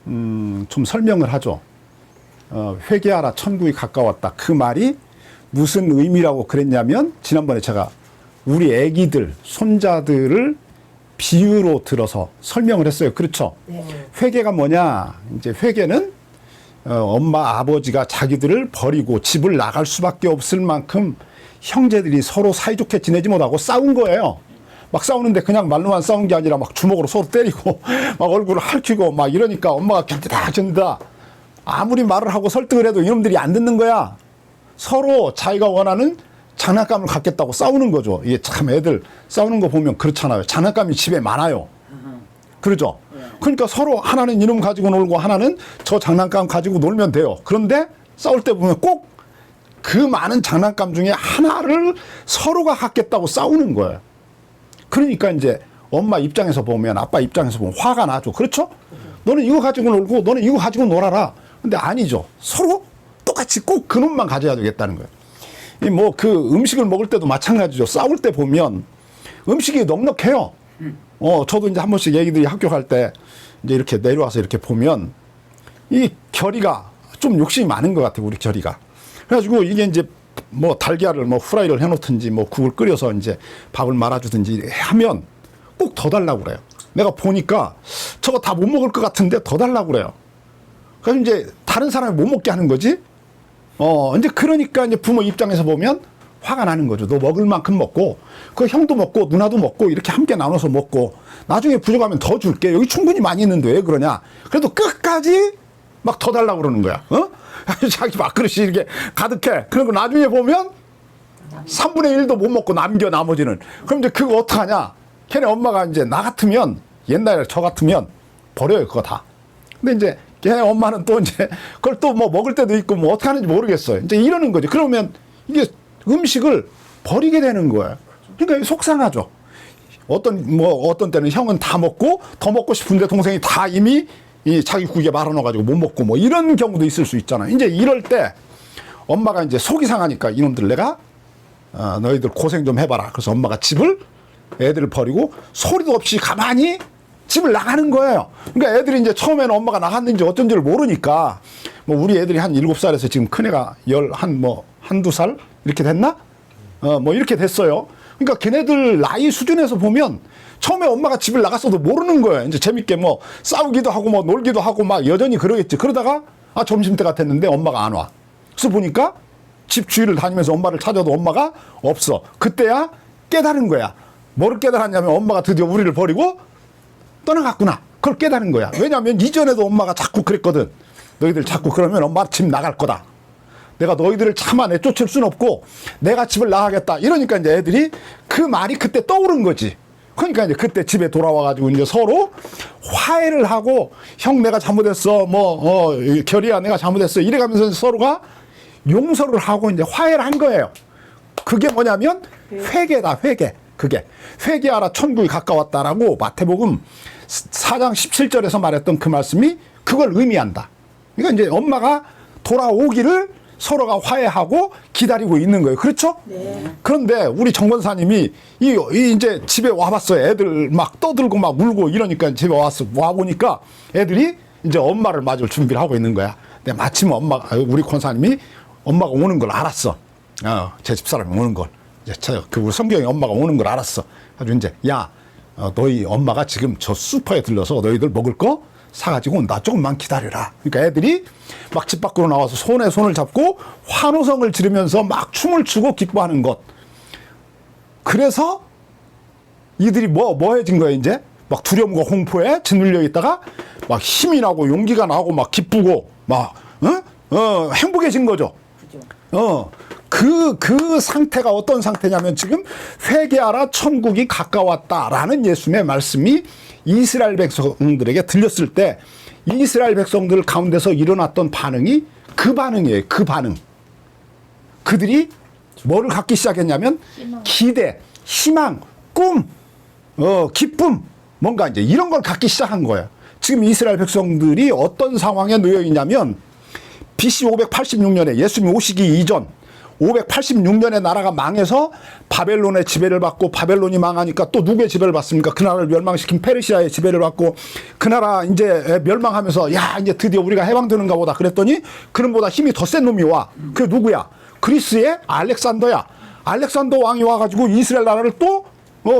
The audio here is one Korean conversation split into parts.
좀 설명을 하죠. 회개하라 천국이 가까웠다. 그 말이 무슨 의미라고 그랬냐면 지난번에 제가 우리 애기들, 손자들을 비유로 들어서 설명을 했어요. 그렇죠? 네. 회개가 뭐냐? 이제 회개는 엄마, 아버지가 자기들을 버리고 집을 나갈 수밖에 없을 만큼 형제들이 서로 사이좋게 지내지 못하고 싸운 거예요. 막 싸우는데 그냥 말로만 싸운 게 아니라 막 주먹으로 서로 때리고 막 얼굴을 핥히고 막 이러니까 엄마가 견디다 아무리 말을 하고 설득을 해도 이놈들이 안 듣는 거야. 서로 자기가 원하는 장난감을 갖겠다고 싸우는 거죠. 이게 참 애들 싸우는 거 보면 그렇잖아요. 장난감이 집에 많아요. 그러죠. 그러니까 서로 하나는 이놈 가지고 놀고 하나는 저 장난감 가지고 놀면 돼요. 그런데 싸울 때 보면 꼭 그 많은 장난감 중에 하나를 서로가 갖겠다고 싸우는 거예요. 그러니까 이제 엄마 입장에서 보면, 아빠 입장에서 보면 화가 나죠. 그렇죠? 너는 이거 가지고 놀고 너는 이거 가지고 놀아라. 근데 아니죠. 서로 똑같이 꼭 그놈만 가져야 되겠다는 거예요. 뭐 그 음식을 먹을 때도 마찬가지죠. 싸울 때 보면 음식이 넉넉해요. 저도 이제 한 번씩 애기들이 학교 갈 때 이제 이렇게 내려와서 이렇게 보면 이 결이가 좀 욕심이 많은 것 같아요. 우리 결이가. 그래가지고 이게 이제 뭐 달걀을 뭐 후라이를 해놓든지 뭐 국을 끓여서 이제 밥을 말아주든지 하면 꼭 더 달라고 그래요. 내가 보니까 저거 다 못 먹을 것 같은데 더 달라고 그래요. 그래서 이제 다른 사람이 못 먹게 하는 거지. 이제 그러니까 이제 부모 입장에서 보면 화가 나는 거죠. 너 먹을 만큼 먹고, 그 형도 먹고, 누나도 먹고, 이렇게 함께 나눠서 먹고, 나중에 부족하면 더 줄게. 여기 충분히 많이 있는데 왜 그러냐. 그래도 끝까지 막 더 달라고 그러는 거야. 자기 밥그릇이 이렇게 가득해. 그리고 나중에 보면 3분의 1도 못 먹고 남겨, 나머지는. 그럼 이제 그거 어떡하냐. 걔네 엄마가 이제 나 같으면, 옛날에 저 같으면 버려요, 그거 다. 근데 이제 걔네 엄마는 또 이제 그걸 또 뭐 먹을 때도 있고 뭐 어떻게 하는지 모르겠어요. 이제 이러는 거죠. 그러면 이게 음식을 버리게 되는 거예요. 그러니까 속상하죠. 어떤 때는 형은 다 먹고 더 먹고 싶은데 동생이 다 이미 이 자기 국에 말아넣어가지고 못 먹고 뭐 이런 경우도 있을 수 있잖아요. 이제 이럴 때 엄마가 이제 속이 상하니까 이놈들 내가 너희들 고생 좀 해봐라. 그래서 엄마가 집을 애들을 버리고 소리도 없이 가만히 집을 나가는 거예요. 그러니까 애들이 이제 처음에는 엄마가 나갔는지 어쩐지를 모르니까 뭐 우리 애들이 한 7살에서 지금 큰애가 한두 살 이렇게 됐나? 뭐 이렇게 됐어요. 그러니까 걔네들 나이 수준에서 보면 처음에 엄마가 집을 나갔어도 모르는 거예요. 이제 재밌게 뭐 싸우기도 하고 뭐 놀기도 하고 막 여전히 그러겠지. 그러다가 점심때가 됐는데 엄마가 안 와. 그래서 보니까 집 주위를 다니면서 엄마를 찾아도 엄마가 없어. 그때야 깨달은 거야. 뭐를 깨달았냐면 엄마가 드디어 우리를 버리고 떠나갔구나. 그걸 깨달은 거야. 왜냐하면 이전에도 엄마가 자꾸 그랬거든. 너희들 자꾸 그러면 엄마 집 나갈 거다. 내가 너희들을 차마 내쫓을 순 없고 내가 집을 나가겠다. 이러니까 이제 애들이 그 말이 그때 떠오른 거지. 그러니까 이제 그때 집에 돌아와가지고 이제 서로 화해를 하고 형 내가 잘못했어. 결이야 내가 잘못했어. 이래가면서 서로가 용서를 하고 이제 화해를 한 거예요. 그게 뭐냐면 회개다, 회개. 그게 회개하라 천국이 가까웠다라고 마태복음 4장 17절에서 말했던 그 말씀이 그걸 의미한다. 그러니까 이제 엄마가 돌아오기를 서로가 화해하고 기다리고 있는 거예요. 그렇죠? 네. 그런데 우리 정권사님이 이제 집에 와봤어요. 애들 막 떠들고 막 울고 이러니까 집에 와 보니까 애들이 이제 엄마를 맞을 준비를 하고 있는 거야. 근데 마침 우리 권사님이 엄마가 오는 걸 알았어. 제 집사람이 오는 걸. 이제 우리 성경에 엄마가 오는 걸 알았어. 아주 이제 너희 엄마가 지금 저 슈퍼에 들러서 너희들 먹을 거 사가지고 온다. 조금만 기다려라. 그러니까 애들이 막 집 밖으로 나와서 손에 손을 잡고 환호성을 지르면서 막 춤을 추고 기뻐하는 것. 그래서 이들이 뭐해진 거야 이제? 막 두려움과 공포에 짓눌려 있다가 막 힘이 나고 용기가 나고 막 기쁘고 막 행복해진 거죠. 그 상태가 어떤 상태냐면 지금 회개하라 천국이 가까웠다라는 예수님의 말씀이 이스라엘 백성들에게 들렸을 때 이스라엘 백성들 가운데서 일어났던 반응이 그 반응이에요. 그 반응. 그들이 뭐를 갖기 시작했냐면 기대, 희망, 꿈, 기쁨 뭔가 이제 이런 걸 갖기 시작한 거예요. 지금 이스라엘 백성들이 어떤 상황에 놓여 있냐면 BC 586년에 예수님이 오시기 이전 586년에 나라가 망해서 바벨론의 지배를 받고, 바벨론이 망하니까 또 누구의 지배를 받습니까? 그 나라를 멸망시킨 페르시아의 지배를 받고, 그 나라 이제 멸망하면서 야 이제 드디어 우리가 해방되는가 보다 그랬더니 그런보다 힘이 더 센 놈이 와. 그게 누구야? 그리스의 알렉산더야. 알렉산더 왕이 와가지고 이스라엘 나라를 또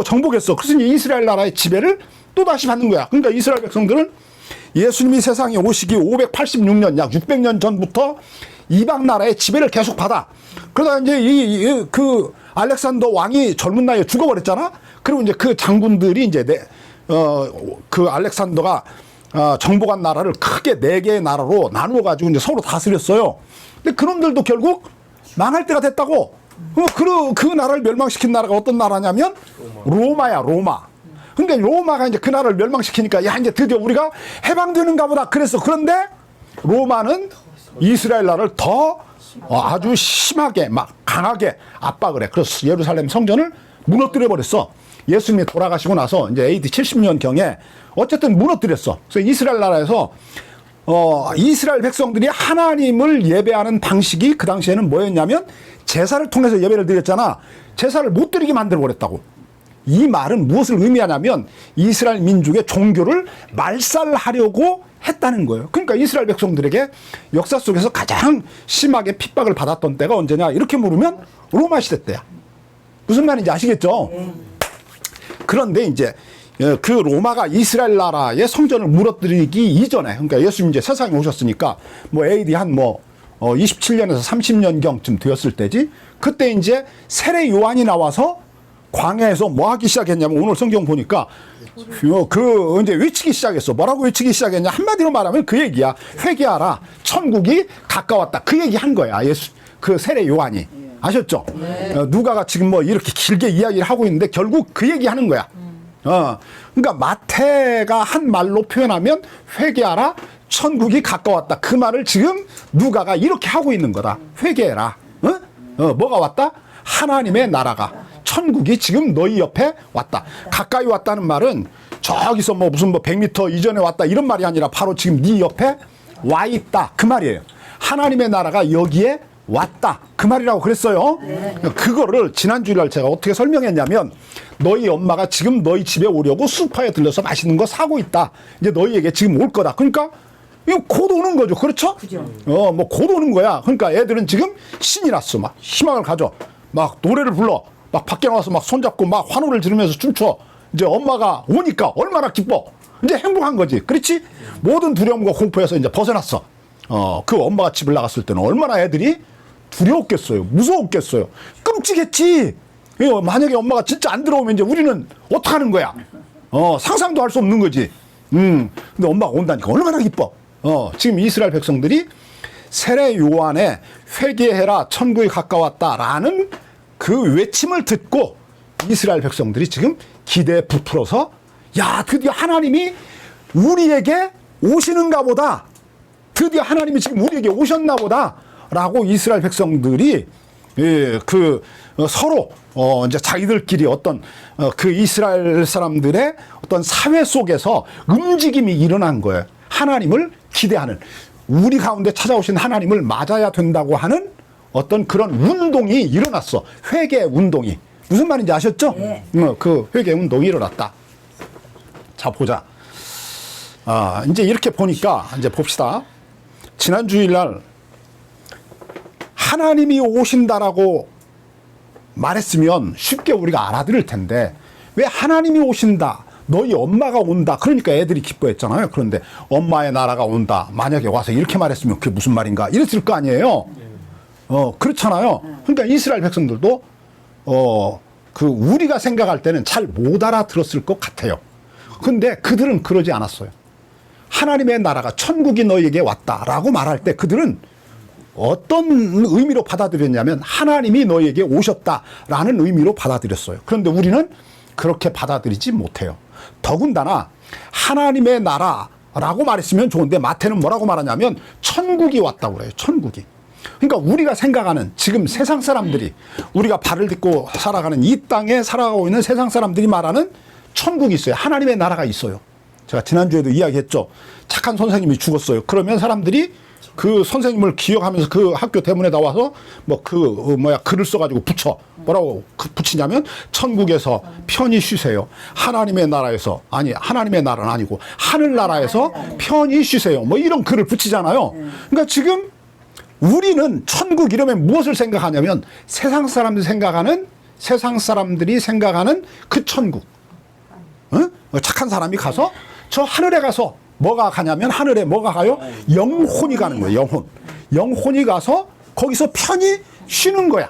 정복했어. 그래서 이제 이스라엘 나라의 지배를 또 다시 받는 거야. 그러니까 이스라엘 백성들은 예수님이 세상에 오시기 586년, 약 600년 전부터 이방 나라의 지배를 계속 받아. 그러다 이제 그 알렉산더 왕이 젊은 나이에 죽어버렸잖아. 그리고 이제 그 장군들이 이제 그 알렉산더가 정복한 나라를 크게 4개의 나라로 나누어 가지고 이제 서로 다스렸어요. 근데 그놈들도 결국 망할 때가 됐다고. 그 나라를 멸망시킨 나라가 어떤 나라냐면 로마야, 로마. 그러니까 로마가 이제 그 나라를 멸망시키니까 야 이제 드디어 우리가 해방되는가 보다 그랬어. 그런데 로마는 이스라엘 나라를 더 아주 심하게 막 강하게 압박을 해. 그래서 예루살렘 성전을 무너뜨려 버렸어. 예수님이 돌아가시고 나서 이제 AD 70년 경에 어쨌든 무너뜨렸어. 그래서 이스라엘 나라에서 이스라엘 백성들이 하나님을 예배하는 방식이 그 당시에는 뭐였냐면 제사를 통해서 예배를 드렸잖아. 제사를 못 드리게 만들어 버렸다고. 이 말은 무엇을 의미하냐면 이스라엘 민족의 종교를 말살하려고 했다는 거예요. 그러니까 이스라엘 백성들에게 역사 속에서 가장 심하게 핍박을 받았던 때가 언제냐 이렇게 물으면 로마 시대 때야. 무슨 말인지 아시겠죠? 그런데 이제 그 로마가 이스라엘 나라의 성전을 무너뜨리기 이전에, 그러니까 예수님 이제 세상에 오셨으니까 뭐 AD 한 27년에서 30년경쯤 되었을 때지. 그때 이제 세례 요한이 나와서 광야에서 뭐 하기 시작했냐면 오늘 성경 보니까 이제 외치기 시작했어. 뭐라고 외치기 시작했냐? 한마디로 말하면 그 얘기야. 회개하라. 천국이 가까웠다. 그 얘기 한 거야. 그 세례 요한이. 아셨죠? 네. 누가가 지금 뭐 이렇게 길게 이야기를 하고 있는데 결국 그 얘기 하는 거야. 그러니까 마태가 한 말로 표현하면 회개하라. 천국이 가까웠다. 그 말을 지금 누가가 이렇게 하고 있는 거다. 회개해라. 뭐가 왔다? 하나님의 나라가. 천국이 지금 너희 옆에 왔다. 가까이 왔다는 말은 저기서 뭐 무슨 100m 이전에 왔다 이런 말이 아니라 바로 지금 네 옆에 와 있다. 그 말이에요. 하나님의 나라가 여기에 왔다. 그 말이라고 그랬어요. 네. 그거를 지난 주일날 제가 어떻게 설명했냐면 너희 엄마가 지금 너희 집에 오려고 슈퍼에 들려서 맛있는 거 사고 있다. 이제 너희에게 지금 올 거다. 그러니까 이거 곧 오는 거죠. 그렇죠? 그죠. 뭐 곧 오는 거야. 그러니까 애들은 지금 신이 났어. 막 희망을 가져. 막 노래를 불러. 막 밖에 나와서 막 손잡고 막 환호를 지르면서 춤춰. 이제 엄마가 오니까 얼마나 기뻐. 이제 행복한 거지. 그렇지? 모든 두려움과 공포에서 이제 벗어났어. 그 엄마가 집을 나갔을 때는 얼마나 애들이 두려웠겠어요. 무서웠겠어요. 끔찍했지. 만약에 엄마가 진짜 안 들어오면 이제 우리는 어떡하는 거야. 상상도 할 수 없는 거지. 근데 엄마가 온다니까 얼마나 기뻐. 지금 이스라엘 백성들이 세례 요한의 회개해라 천국이 가까웠다라는 그 외침을 듣고 이스라엘 백성들이 지금 기대에 부풀어서 야 드디어 하나님이 우리에게 오시는가 보다. 드디어 하나님이 지금 우리에게 오셨나 보다 라고 이스라엘 백성들이 서로 이제 자기들끼리 어떤 그 이스라엘 사람들의 어떤 사회 속에서 움직임이 일어난 거예요. 하나님을 기대하는, 우리 가운데 찾아오신 하나님을 맞아야 된다고 하는 어떤 그런 운동이 일어났어. 회개 운동이. 무슨 말인지 아셨죠? 네. 그 회개 운동이 일어났다. 자, 보자. 이제 이렇게 보니까 이제 봅시다. 지난 주일날 하나님이 오신다라고 말했으면 쉽게 우리가 알아들을 텐데 왜 하나님이 오신다, 너희 엄마가 온다, 그러니까 애들이 기뻐했잖아요. 그런데 엄마의 나라가 온다, 만약에 와서 이렇게 말했으면 그게 무슨 말인가 이랬을 거 아니에요. 그렇잖아요. 그러니까 이스라엘 백성들도 그 우리가 생각할 때는 잘 못 알아들었을 것 같아요. 근데 그들은 그러지 않았어요. 하나님의 나라가 천국이 너희에게 왔다라고 말할 때 그들은 어떤 의미로 받아들였냐면 하나님이 너희에게 오셨다라는 의미로 받아들였어요. 그런데 우리는 그렇게 받아들이지 못해요. 더군다나 하나님의 나라라고 말했으면 좋은데 마태는 뭐라고 말하냐면 천국이 왔다고 그래요. 천국이. 그러니까 우리가 생각하는 지금 세상 사람들이, 우리가 발을 딛고 살아가는 이 땅에 살아가고 있는 세상 사람들이 말하는 천국이 있어요. 하나님의 나라가 있어요. 제가 지난주에도 이야기했죠. 착한 선생님이 죽었어요. 그러면 사람들이 그 선생님을 기억하면서 그 학교 대문에 나와서 글을 써가지고 붙여. 뭐라고 붙이냐면 천국에서 편히 쉬세요. 하나님의 나라에서, 아니 하나님의 나라는 아니고 하늘나라에서 편히 쉬세요. 뭐 이런 글을 붙이잖아요. 그러니까 지금 우리는 천국 이러면 무엇을 생각하냐면 세상 사람들이 생각하는 그 천국. 착한 사람이 가서 저 하늘에 가서 뭐가 가냐면 하늘에 뭐가 가요? 영혼이 가는 거예요. 영혼이 가서 거기서 편히 쉬는 거야.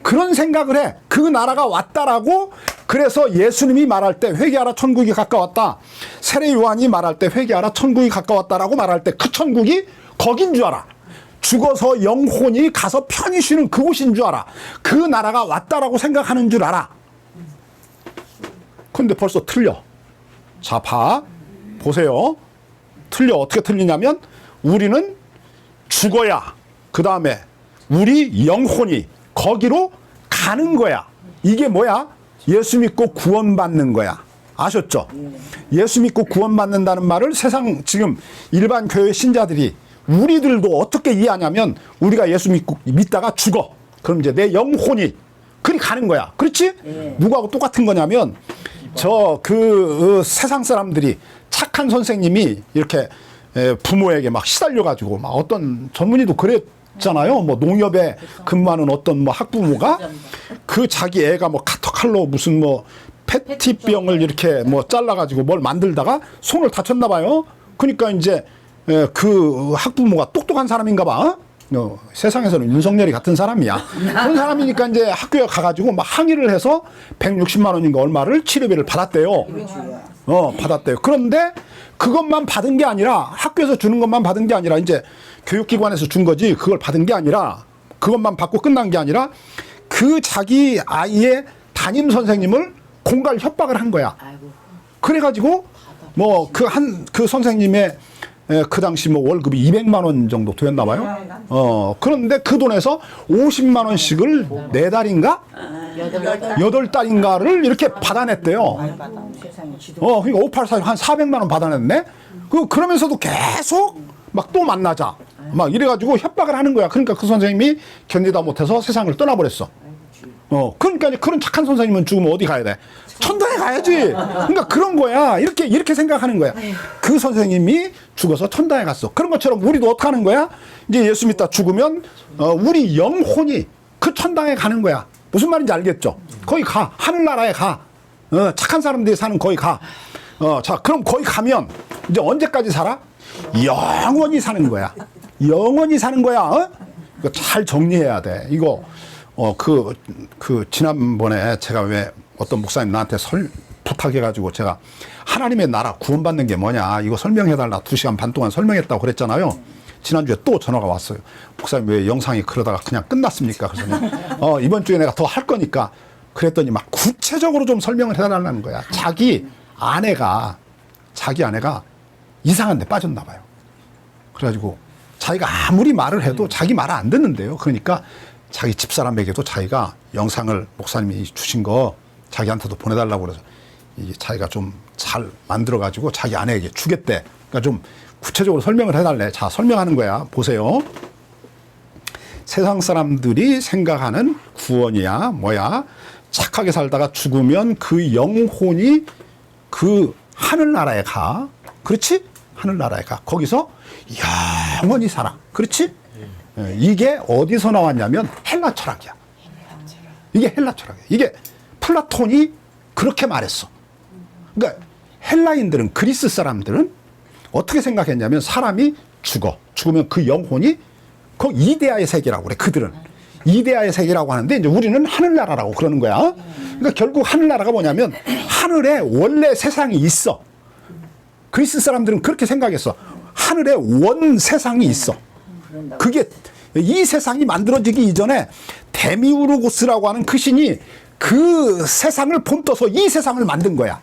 그런 생각을 해. 그 나라가 왔다라고. 그래서 예수님이 말할 때 회개하라 천국이 가까웠다. 세례 요한이 말할 때 회개하라 천국이 가까웠다라고 말할 때 그 천국이 거긴 줄 알아. 죽어서 영혼이 가서 편히 쉬는 그곳인 줄 알아. 그 나라가 왔다라고 생각하는 줄 알아. 근데 벌써 틀려. 자, 보세요. 틀려. 어떻게 틀리냐면 우리는 죽어야 그 다음에 우리 영혼이 거기로 가는 거야. 이게 뭐야? 예수 믿고 구원받는 거야. 아셨죠? 예수 믿고 구원받는다는 말을 세상 지금 일반 교회 신자들이 우리들도 어떻게 이해하냐면 우리가 예수 믿다가 죽어. 그럼 이제 내 영혼이 그리 가는 거야. 그렇지? 누구하고 똑같은 거냐면 세상 사람들이 착한 선생님이 이렇게 부모에게 막 시달려가지고 막 어떤 전문의도 그랬잖아요. 뭐 농협에 근무하는 어떤 뭐 학부모가 그 자기 애가 뭐 카터칼로 무슨 뭐 페티병을 이렇게 뭐 잘라가지고 뭘 만들다가 손을 다쳤나 봐요. 그러니까 이제 그 학부모가 똑똑한 사람인가 봐. 세상에서는 윤석열이 같은 사람이야. 그런 사람이니까 이제 학교에 가가지고 막 항의를 해서 160만 원인가 얼마를 치료비를 받았대요. 받았대요. 그런데 그것만 받은 게 아니라 학교에서 주는 것만 받은 게 아니라 이제 교육기관에서 준 거지 그걸 받은 게 아니라 그것만 받고 끝난 게 아니라 그 자기 아이의 담임 선생님을 공갈 협박을 한 거야. 그래가지고 뭐 그 선생님의 그 당시 뭐 월급이 200만 원 정도 되었나 봐요. 그런데 그 돈에서 50만 원씩을 4달인가? 8달인가를 이렇게 받아냈대요. 그러니까 584 한 400만 원 받아냈네? 그러면서도 계속 막 또 만나자. 막 이래가지고 협박을 하는 거야. 그러니까 그 선생님이 견디다 못해서 세상을 떠나버렸어. 그러니까 그런 착한 선생님은 죽으면 어디 가야 돼? 천당에 가야지. 그러니까 그런 거야. 이렇게 생각하는 거야. 그 선생님이 죽어서 천당에 갔어. 그런 것처럼 우리도 어떻게 하는 거야? 이제 예수 믿다 죽으면 우리 영혼이 그 천당에 가는 거야. 무슨 말인지 알겠죠? 거기 가. 하늘나라에 가. 착한 사람들이 사는 거기 가. 자, 그럼 거기 가면 이제 언제까지 살아? 영원히 사는 거야. 영원히 사는 거야. 이거 잘 정리해야 돼. 이거 지난번에 제가 왜 어떤 목사님 나한테 부탁해가지고 제가 하나님의 나라 구원받는 게 뭐냐 이거 설명해달라 2시간 반 동안 설명했다고 그랬잖아요. 지난주에 또 전화가 왔어요. 목사님 왜 영상이 그러다가 그냥 끝났습니까? 그래서 이번 주에 내가 더 할 거니까 그랬더니 막 구체적으로 좀 설명을 해달라는 거야. 자기 아내가 이상한 데 빠졌나 봐요. 그래가지고 자기가 아무리 말을 해도 자기 말을 안 듣는데요. 그러니까 자기 집사람에게도 자기가 영상을 목사님이 주신 거 자기한테도 보내달라고 그래서 이게 자기가 좀 잘 만들어가지고 자기 아내에게 주겠대. 그러니까 좀 구체적으로 설명을 해달래. 자, 설명하는 거야. 보세요. 세상 사람들이 생각하는 구원이야 뭐야? 착하게 살다가 죽으면 그 영혼이 그 하늘나라에 가. 그렇지? 하늘나라에 가. 거기서 영원히 살아. 그렇지? 이게 어디서 나왔냐면 헬라 철학이야. 이게 헬라 철학이야. 이게 플라톤이 그렇게 말했어. 그러니까 헬라인들은 그리스 사람들은 어떻게 생각했냐면 사람이 죽으면 그 영혼이 그 이데아의 세계라고 그래. 그들은 이데아의 세계라고 하는데 이제 우리는 하늘나라라고 그러는 거야. 그러니까 결국 하늘나라가 뭐냐면 하늘에 원래 세상이 있어. 그리스 사람들은 그렇게 생각했어. 하늘에 원 세상이 있어. 그게 이 세상이 만들어지기 이전에 데미우르고스라고 하는 그 신이 그 세상을 본떠서 이 세상을 만든 거야.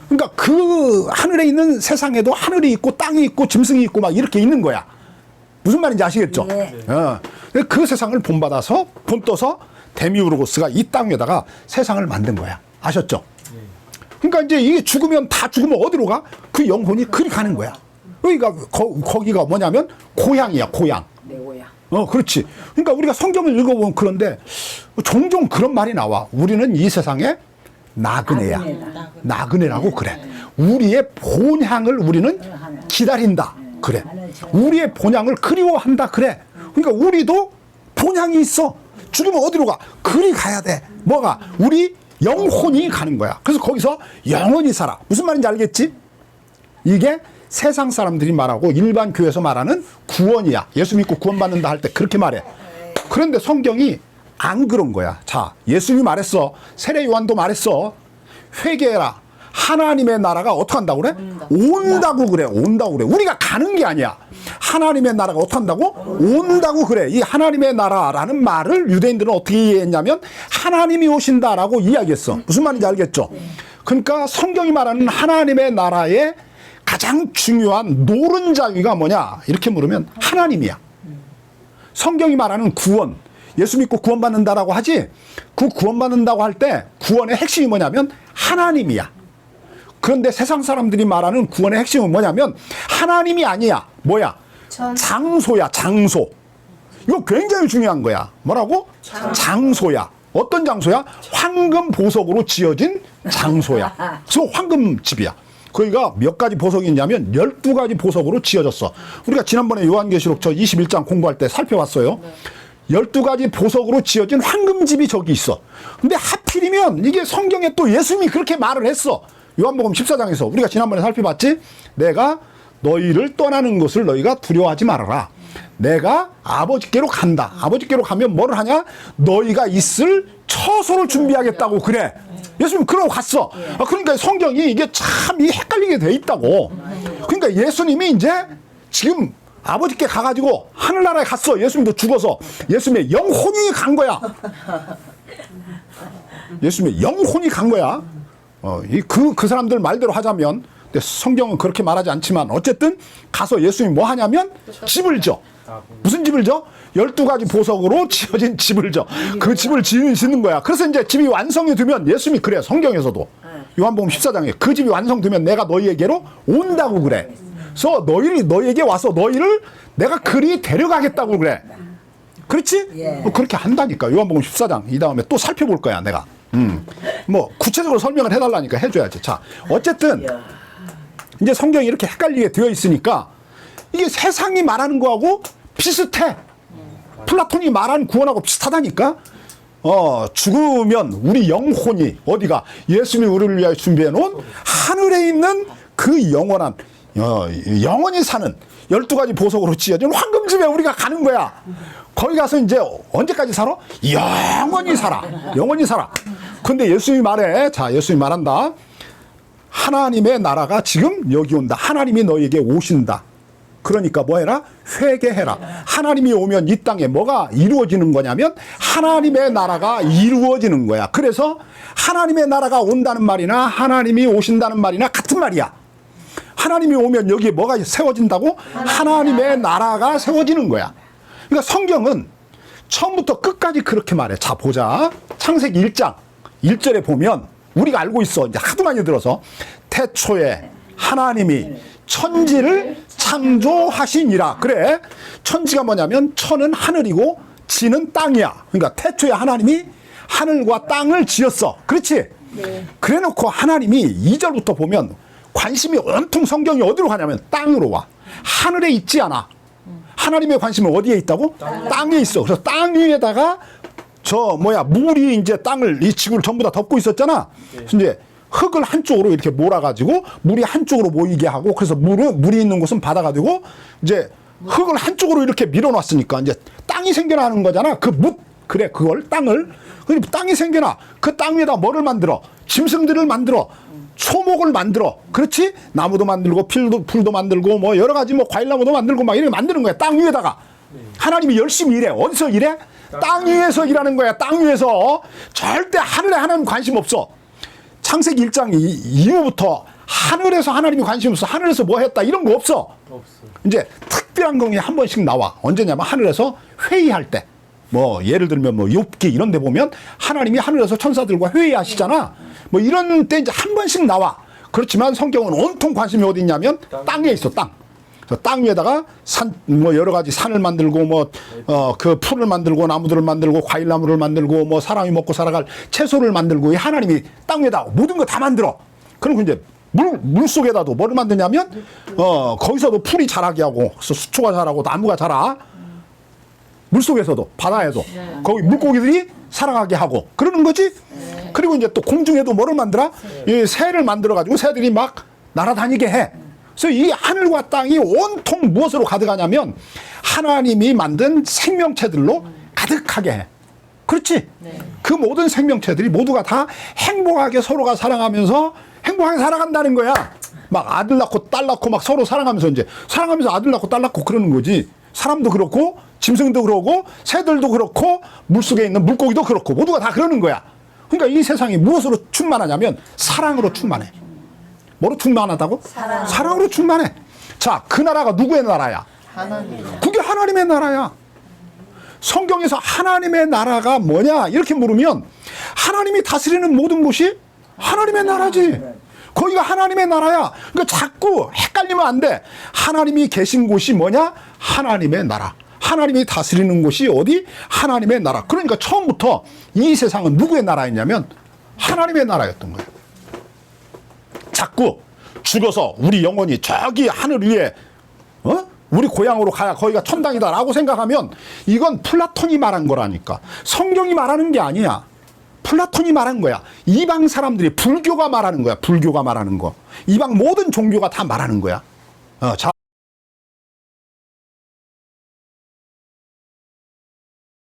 그러니까 그 하늘에 있는 세상에도 하늘이 있고 땅이 있고 짐승이 있고 막 이렇게 있는 거야. 무슨 말인지 아시겠죠? 그 세상을 본떠서 데미우르고스가 이 땅에다가 세상을 만든 거야. 아셨죠? 그러니까 이제 이게 죽으면 다 죽으면 어디로 가? 그 영혼이 그리 가는 거야. 그러니까 거기가 뭐냐면 고향이야, 고향. 내 고향. 그렇지. 그러니까 우리가 성경을 읽어보면 그런데 종종 그런 말이 나와. 우리는 이 세상에 나그네야. 나그네라고 그래. 우리의 본향을 우리는 기다린다. 그래. 우리의 본향을 그리워한다. 그래. 그러니까 우리도 본향이 있어. 죽으면 어디로 가? 그리 가야 돼. 뭐가? 우리 영혼이 가는 거야. 그래서 거기서 영원히 살아. 무슨 말인지 알겠지? 이게 세상 사람들이 말하고 일반 교회에서 말하는 구원이야. 예수 믿고 구원받는다 할 때 그렇게 말해. 그런데 성경이 안 그런 거야. 자, 예수님이 말했어. 세례 요한도 말했어. 회개해라. 하나님의 나라가 어떻게 한다고 그래? 온다고 그래. 온다고 그래. 우리가 가는 게 아니야. 하나님의 나라가 어떻게 한다고? 온다고 그래. 이 하나님의 나라라는 말을 유대인들은 어떻게 이해했냐면 하나님이 오신다라고 이야기했어. 무슨 말인지 알겠죠? 그러니까 성경이 말하는 하나님의 나라의 가장 중요한 노른자위가 뭐냐? 이렇게 물으면 하나님이야. 성경이 말하는 구원, 예수 믿고 구원받는다라고 하지, 그 구원받는다고 할 때 구원의 핵심이 뭐냐면 하나님이야. 그런데 세상 사람들이 말하는 구원의 핵심은 뭐냐면 하나님이 아니야. 뭐야? 장소야, 장소. 이거 굉장히 중요한 거야. 뭐라고? 장소야. 어떤 장소야? 황금 보석으로 지어진 장소야. 그래서 황금집이야. 거기가 몇 가지 보석이 있냐면 12가지 보석으로 지어졌어. 우리가 지난번에 요한계시록 저 21장 공부할 때 살펴봤어요. 12가지 보석으로 지어진 황금집이 저기 있어. 근데 하필이면 이게 성경에 또 예수님이 그렇게 말을 했어. 요한복음 14장에서 우리가 지난번에 살펴봤지? 내가 너희를 떠나는 것을 너희가 두려워하지 말아라. 내가 아버지께로 간다. 아버지께로 가면 뭐를 하냐? 너희가 있을 처소를 준비하겠다고 그래. 예수님 그러고 갔어. 그러니까 성경이 이게 참 헷갈리게 돼 있다고. 그러니까 예수님이 이제 지금 아버지께 가가지고 하늘나라에 갔어. 예수님도 죽어서 예수님의 영혼이 간 거야. 예수님의 영혼이 간 거야. 그 사람들 말대로 하자면, 근데 성경은 그렇게 말하지 않지만 어쨌든 가서 예수님이 뭐 하냐면 집을 져. 무슨 집을 져? 12가지 보석으로 지어진 집을 져. 그 집을 짓는 거야. 그래서 이제 집이 완성이 되면 예수님이 그래. 성경에서도 요한복음 14장에 그 집이 완성되면 내가 너희에게로 온다고 그래. 그래서 너희에게 와서 너희를 내가 그리 데려가겠다고 그래. 그렇지? 그렇게 한다니까. 요한복음 14장 이 다음에 또 살펴볼 거야 내가. 뭐 구체적으로 설명을 해달라니까 해줘야지. 자, 어쨌든 이제 성경이 이렇게 헷갈리게 되어 있으니까 이게 세상이 말하는 거하고 비슷해. 플라톤이 말하는 구원하고 비슷하다니까. 죽으면 우리 영혼이 어디가? 예수님이 우리를 위하여 준비해 놓은 하늘에 있는 그 영원한 영원히 사는 12가지 보석으로 지어진 황금집에 우리가 가는 거야. 거기 가서 이제 언제까지 살아? 영원히 살아. 영원히 살아. 근데 예수님이 말해. 자, 예수님이 말한다. 하나님의 나라가 지금 여기 온다. 하나님이 너에게 오신다. 그러니까 뭐 해라? 회개해라. 하나님이 오면 이 땅에 뭐가 이루어지는 거냐면 하나님의 나라가 이루어지는 거야. 그래서 하나님의 나라가 온다는 말이나 하나님이 오신다는 말이나 같은 말이야. 하나님이 오면 여기에 뭐가 세워진다고? 하나님의 나라가 세워지는 거야. 그러니까 성경은 처음부터 끝까지 그렇게 말해. 자, 보자. 창세기 1장 1절에 보면 우리가 알고 있어. 이제 하도 많이 들어서 태초에 하나님이 천지를 창조하시니라. 그래. 천지가 뭐냐면 천은 하늘이고 지는 땅이야. 그러니까 태초에 하나님이 하늘과 땅을 지었어. 그렇지? 네. 그래 놓고 하나님이 2절부터 보면 관심이 온통 성경이 어디로 가냐면 땅으로 와. 하늘에 있지 않아. 하나님의 관심은 어디에 있다고? 땅에 있어. 그래서 땅 위에다가 물이 이제 땅을, 이 지구를 전부 다 덮고 있었잖아. 그래서 이제 흙을 한쪽으로 이렇게 몰아가지고 물이 한쪽으로 모이게 하고, 그래서 물이 있는 곳은 바다가 되고, 이제 흙을 한쪽으로 이렇게 밀어놨으니까 이제 땅이 생겨나는 거잖아. 그래, 그걸 땅을. 땅이 생겨나. 그 땅 위에다 뭐를 만들어? 짐승들을 만들어. 초목을 만들어. 그렇지? 나무도 만들고 풀도 만들고 뭐 여러 가지 뭐 과일나무도 만들고 막 이렇게 만드는 거야. 땅 위에다가. 하나님이 열심히 일해. 어디서 일해? 땅 위에서 일하는 거야. 땅 위에서. 절대 하늘에 하나님 관심 없어. 창세기 1장 이후부터 하늘에서 하나님이 관심 없어. 하늘에서 뭐 했다 이런 거 없어. 이제 특별한 경우에 한 번씩 나와. 언제냐면 하늘에서 회의할 때. 뭐 예를 들면 뭐 욥기 이런 데 보면 하나님이 하늘에서 천사들과 회의하시잖아. 뭐 이런 때 이제 한 번씩 나와. 그렇지만 성경은 온통 관심이 어디 있냐면 땅에 있어, 땅. 땅 위에다가 산, 뭐 여러 가지 산을 만들고 뭐, 그 풀을 만들고 나무들을 만들고 과일나무를 만들고 뭐 사람이 먹고 살아갈 채소를 만들고 이 하나님이 땅 위에다 모든 거 다 만들어. 그럼 이제 물 속에다도 뭐를 만드냐면, 거기서도 풀이 자라게 하고, 수초가 자라고 나무가 자라. 물 속에서도, 바다에도. 거기 물고기들이 살아가게 하고, 그러는 거지? 그리고 이제 또 공중에도 뭐를 만들어? 이 새를 만들어가지고 새들이 막 날아다니게 해. 그래서 이 하늘과 땅이 온통 무엇으로 가득하냐면 하나님이 만든 생명체들로 가득하게 해. 그렇지? 그 모든 생명체들이 모두가 다 행복하게 서로가 사랑하면서 행복하게 살아간다는 거야. 막 아들 낳고 딸 낳고 막 서로 사랑하면서 이제 사랑하면서 아들 낳고 딸 낳고 그러는 거지. 사람도 그렇고 짐승도 그러고 새들도 그렇고 물속에 있는 물고기도 그렇고 모두가 다 그러는 거야. 그러니까 이 세상이 무엇으로 충만하냐면 사랑으로 충만해. 뭐로 충만하다고? 사랑으로 충만해. 자, 그 나라가 누구의 나라야? 하나님. 그게 하나님의 나라야. 성경에서 하나님의 나라가 뭐냐 이렇게 물으면 하나님이 다스리는 모든 곳이 하나님의 나라지. 거기가 하나님의 나라야. 그러니까 자꾸 헷갈리면 안 돼. 하나님이 계신 곳이 뭐냐? 하나님의 나라. 하나님이 다스리는 곳이 어디? 하나님의 나라. 그러니까 처음부터 이 세상은 누구의 나라였냐면 하나님의 나라였던 거예요. 자꾸 죽어서 우리 영혼이 저기 하늘 위에 우리 고향으로 가야 거기가 천당이다라고 생각하면 이건 플라톤이 말한 거라니까. 성경이 말하는 게 아니야. 플라톤이 말한 거야. 이방 사람들이 불교가 말하는 거야. 불교가 말하는 거. 이방 모든 종교가 다 말하는 거야. 자.